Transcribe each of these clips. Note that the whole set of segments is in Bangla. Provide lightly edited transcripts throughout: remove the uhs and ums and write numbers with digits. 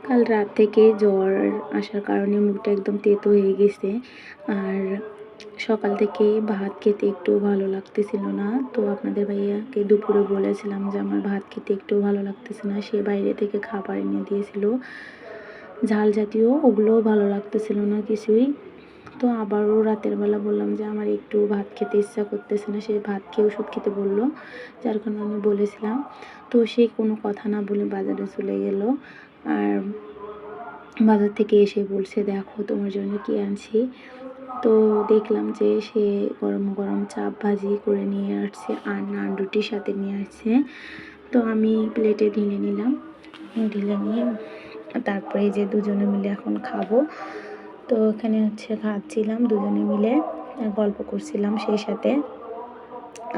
কাল রাত থেকে জ্বর আসার কারণে মুখটা একদম তেতো হয়ে গেছে। আর সকাল থেকে ভাত খেতে একটু ভালো লাগতেছিল না। তো আপনাদের ভাইয়াকে দুপুরে বলেছিলাম যে আমার ভাত খেতে একটু ভালো লাগতেছে না। সে বাইরে থেকে খাবার এনে দিয়েছিল, ঝাল জাতীয়, ওগুলোও ভালো লাগতেছিল না কিছুই। তো আবারও রাতের বেলা বললাম যে আমার একটু ভাত খেতে ইচ্ছা করতেছে না। সে ভাত খেয়ে ওষুধ খেতে বললো, যার কারণে আমি বলেছিলাম। তো সে কোনো কথা না বলে বাজারে চলে গেল। আর বাজার থেকে এসে বলছে, দেখো তোমার জন্য কি আনছি। তো দেখলাম যে সে গরম গরম চাপ ভাজি করে নিয়ে আসছে আর নান রুটির সাথে নিয়ে আসছে। তো আমি প্লেটে ঢেলে নিলাম, ঢেলে নিয়ে তারপরে যে দুজনে মিলে এখন খাবো। তো এখানে হচ্ছে খাচ্ছিলাম দুজনে মিলে, গল্প করছিলাম সেই সাথে।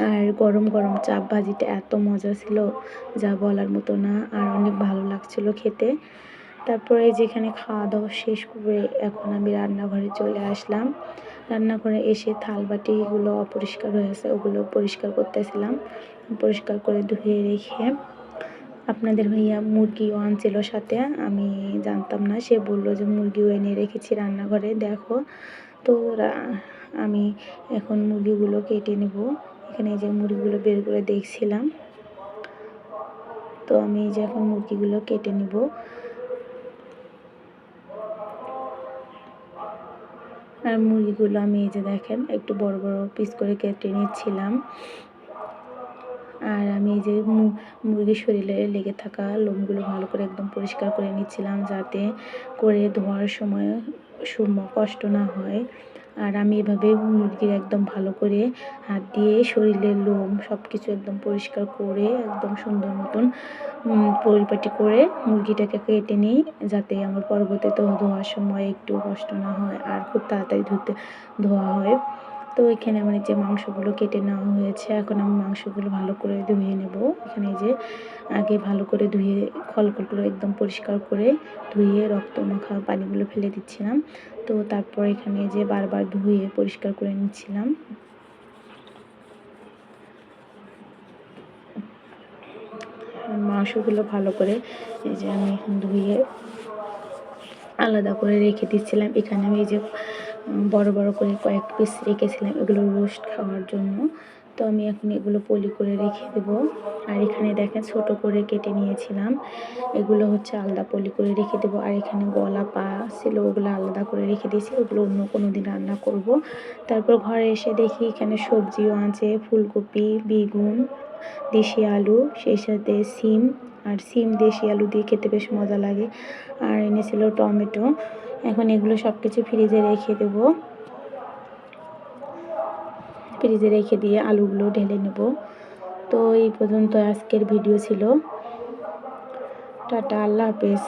আর গরম গরম চাপ ভাজিটা এত মজা ছিল যা বলার মতো না, আর অনেক ভালো লাগছিল খেতে। তারপরে যেখানে খাওয়া দাওয়া শেষ করে এখন আমি রান্নাঘরে চলে আসলাম। রান্নাঘরে এসে থাল বাটিগুলো অপরিষ্কার হয়েছে, ওগুলো পরিষ্কার করতেছিলাম। পরিষ্কার করে ধুয়ে রেখে আপনাদের ভাইয়া মুরগিও আনছিল সাথে, আমি জানতাম না। সে বললো যে মুরগিও এনে রেখেছি রান্নাঘরে, দেখো। তো আমি এখন মুরগিগুলো কেটে নেব। এখানে যে মুরগিগুলো বের করে দেখছিলাম, তো আমি যে এখন মুরগিগুলো কেটে নেব। আর মুরগিগুলো আমি এই যে দেখেন একটু বড় বড় পিস করে কেটে নিচ্ছিলাম। আর আমি এই যে মুরগির শরীরে লেগে থাকা লোমগুলো ভালো করে একদম পরিষ্কার করে নিচ্ছিলাম, যাতে করে ধোয়ার সময় কষ্ট না হয়। আর আমি এভাবে মুরগির একদম ভালো করে হাত দিয়ে শরীরের লোম সব কিছু একদম পরিষ্কার করে একদম সুন্দর মতন পরিপাটি করে মুরগিটাকে কেটে নিই, যাতে আমার পরবর্তীতে ধোয়ার সময় একটু কষ্ট না হয় আর খুব তাড়াতাড়ি ধোয়া হয়। তো এখানে আমার যে মাংসগুলো কেটে নেওয়া হয়েছে, এখন আমি মাংসগুলো ভালো করে ধুয়ে নেব। এখানে যে আগে ভালো করে ধুয়ে খলগুলো একদম পরিষ্কার করে ধুয়ে রক্ত মাখা পানিগুলো ফেলে দিচ্ছিলাম। তো তারপর এখানে যে বারবার ধুয়ে পরিষ্কার করে নিচ্ছিলাম। মাংসগুলো ভালো করে এই যে আমি ধুয়ে আলাদা করে রেখে দিচ্ছিলাম। এখানে আমি এই যে বড় বড় করে কয়েক পিস রেখেছিলাম এগুলো রোস্ট খাওয়ার জন্য। তো আমি এখন এগুলো পলি করে রেখে দেবো। আর এখানে দেখেন ছোট করে কেটে নিয়েছিলাম, এগুলো হচ্ছে আলাদা পলি করে রেখে দেবো। আর এখানে গলা পা ছিল, ওগুলো আলাদা করে রেখে দিয়েছি, ওগুলো অন্য কোনো দিন রান্না করব। তারপর ঘরে এসে দেখি এখানে সবজিও আছে, ফুলকপি, বেগুন, দেশি আলু, সেই সাথে সিম। আর সিম দেশি আলু দিয়ে খেতে বেশ মজা লাগে। আর এনেছিল টমেটো। এখন এগুলো সব কিছু ফ্রিজে রেখে দেব। ফ্রিজে রেখে দিয়ে আলুগুলো ঢেলে নেব। তো এই পর্যন্ত আজকের ভিডিও ছিল। টাটা, আল্লাহ হাফেজ।